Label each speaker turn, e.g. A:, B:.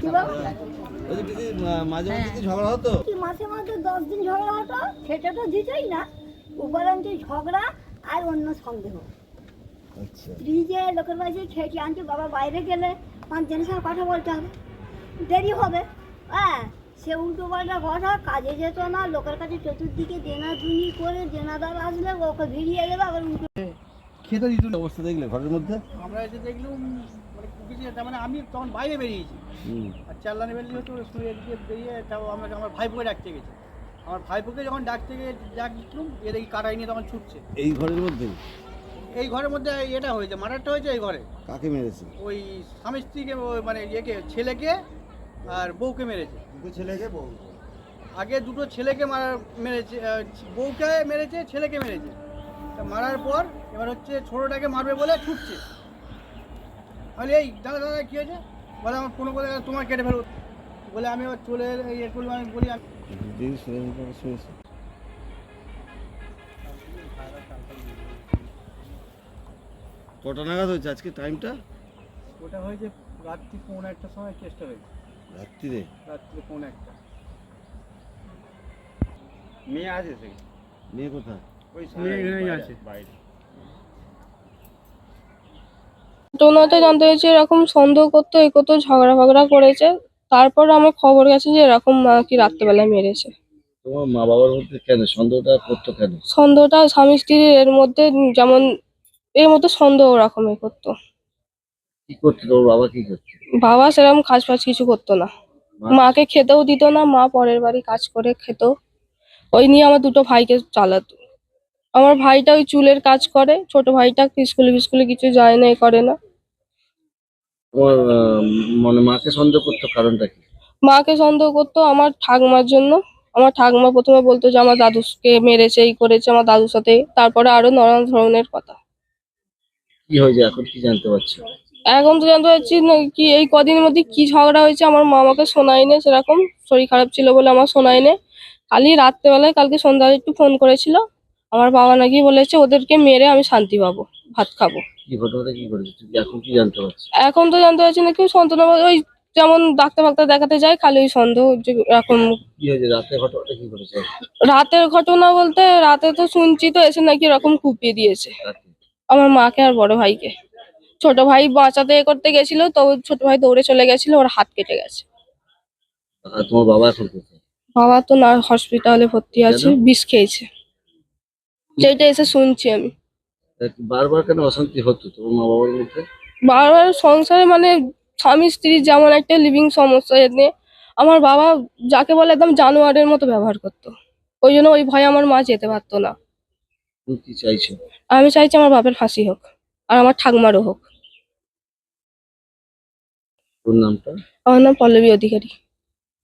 A: কি বল?
B: ওই যে দিদি মাঝে মাঝে কি ঝগড়া হতো?
A: কি মাসে মাসে 10 দিন ঝগড়া হতো, সেটা তো দিতই না। উপরন্তু ঝগড়া আর অন্য সন্দেহ।
B: আচ্ছা।
A: স্ত্রী যে লোকের বাড়ি খেয়েছি আনছি, বাবা বাইরে গেলে 5 জনের সঙ্গে কথা বলতে হবে, দেরি হবে। হ্যাঁ, সে উল্টো পাল্টা কথা, কাজে যেত না, লোকের কাছে চতুর্দিকে দেনাদুনি করে, দেনাদার আসলে ওকে ভিড়িয়ে দেবে, আবার উল্টো
B: খেতে দিত অবস্থা দেখলে ঘরের মধ্যে?
C: আমরা এসে দেখলাম মানে কিছু তার মানে আমি তখন বাইরে বেরিয়েছি আর চাল্লানি বেরিয়ে হতো শুয়ে দিকে বেরিয়ে তাও আমার ভাইপোকে ডাকতে গেছি। আমার ভাইপোকে যখন ডাকতে গিয়ে ডাকলাম এ দেখি কাটাই নিয়ে তখন ছুটছে।
B: এই ঘরের মধ্যে?
C: এই ঘরের মধ্যে এটা হয়েছে, মার্ডারটা হয়েছে এই ঘরে।
B: কাকে মেরেছে?
C: ওই স্বামী স্ত্রীকে মানে ইয়েকে ছেলেকে আর বউকে মেরেছে।
B: দুটো ছেলেকে বউ?
C: আগে দুটো ছেলেকে মেরেছে, বউকে মেরেছে, ছেলেকে মেরেছে। তা মারার পর এবার হচ্ছে ছোটোটাকে মারবে বলে ছুটছে। তাহলে এই দাদা দাদা কী হয়েছে বলে, আমার কোনো বলে তোমার কেটে ফেলবো বলে আমি আবার চলে ইয়ে করলাম। আমি বলি
B: শুনেছি। কটা নাগাদ হয়েছে আজকে টাইমটা?
C: ওটা হয়েছে রাত্রি 1:45টার সময় চেষ্টা হয়েছে।
B: রাত্রিরে?
C: রাত্রি 1:45।
D: মেয়ে আছে সে?
B: মেয়ে কোথায়?
D: ওই
C: মেয়ে আছে
D: বাইরে।
E: ঘটনাটা জানতে হয়েছে এরকম সন্দেহ করতো, এই করতো, ঝগড়া ফগড়া করেছে। তারপর আমার খবর গেছে যে এরকম কি রাত্রেবেলায় মেরেছে।
B: তোমার মা বাবার মধ্যে কেন সন্দেহটা করতো কেন?
E: সন্দেহটা স্বামী স্ত্রীর এর মধ্যে, যেমন এর মধ্যে সন্দেহ ওরকমই করতো।
B: কি করতো তোর বাবা, কি করতো?
E: বাবা সেরকম কাজ ফাজ কিছু করতো না, মাকে খেতেও দিত না, মা পরের বাড়ি কাজ করে খেত। ওই নিয়ে আমার দুটো ভাইকে চালাতো। আমার ভাইটা ওই চুলের কাজ করে, ছোট ভাইটা স্কুলে কিছু যায় না, এ করে না।
B: তোমার মানে মাকে সন্দেহ করতো কারণটা কি?
E: মাকে সন্দেহ করতো আমার ঠাকুমার জন্য। আমার ঠাকুমা প্রথমে বলতো যে আমার দাদুকে মেরেছে, এই করেছে আমার দাদুর সাথে। তারপরে আরো নানান ধরনের কথা।
B: কি হয়েছে এখন কি জানতে পারছো?
E: এখন তো জানতে পারছি না কি এই কদিনের মধ্যে কি ঝগড়া হয়েছে, আমার মা আমাকে শোনায়নি। সেরকম শরীর খারাপ ছিল বলে আমার শোনায়নি। খালি রাত্রেবেলায় কালকে সন্ধ্যায় একটু ফোন করেছিল। আমার বাবা নাকি বলেছে ওদেরকে মেরে আমি শান্তি পাবো, ভাত খাবো।
B: কি ঘটনাটা কি করেছে এখন কি জানতে পারছো?
E: এখন তো জানতে পারছি না, কেউ সন্তান ওই যেমন ডাক্তার ফাক্তার দেখাতে যায়, খালি ওই সন্দেহ যে এরকম।
B: কি হয়েছে রাতে ঘটনাটা কি করেছে?
E: রাতের ঘটনা বলতে রাতে তো শুনছি তো এসে নাকি এরকম কুপিয়ে দিয়েছে আমার মাকে আর বড় ভাইকে। ছোট ভাই বাঁচাতে করতে গেছিল, তো ছোট ভাই দৌড়ে চলে গেছিল, ওর হাত কেটে গেছে।
B: আর তোমার বাবা এখন কোথায়?
E: বাবা তো না হসপিটালে ভর্তি আছে, বিষ খেয়েছে, যেটা এসে শুনছি আমি।
B: বারবার কেন অশান্তি হতো তোমার মা বাবার মধ্যে?
E: বারবার সংসারে মানে স্বামী স্ত্রীর যেমন একটা লিভিং সমস্যা, এনে আমার বাবা যাকে বলে একদম জানোয়ারের মতো ব্যবহার করতো। ওই জন্য ওই ভয়ে আমার মা যেতে পারতো না।
B: তুমি কি চাইছো?
E: আমি চাইছি আমার বাপের ফাঁসি হোক, আর আমার ঠাকুমারও হোক।
B: তোর নামটা?
E: আমার নাম পল্লবী অধিকারী।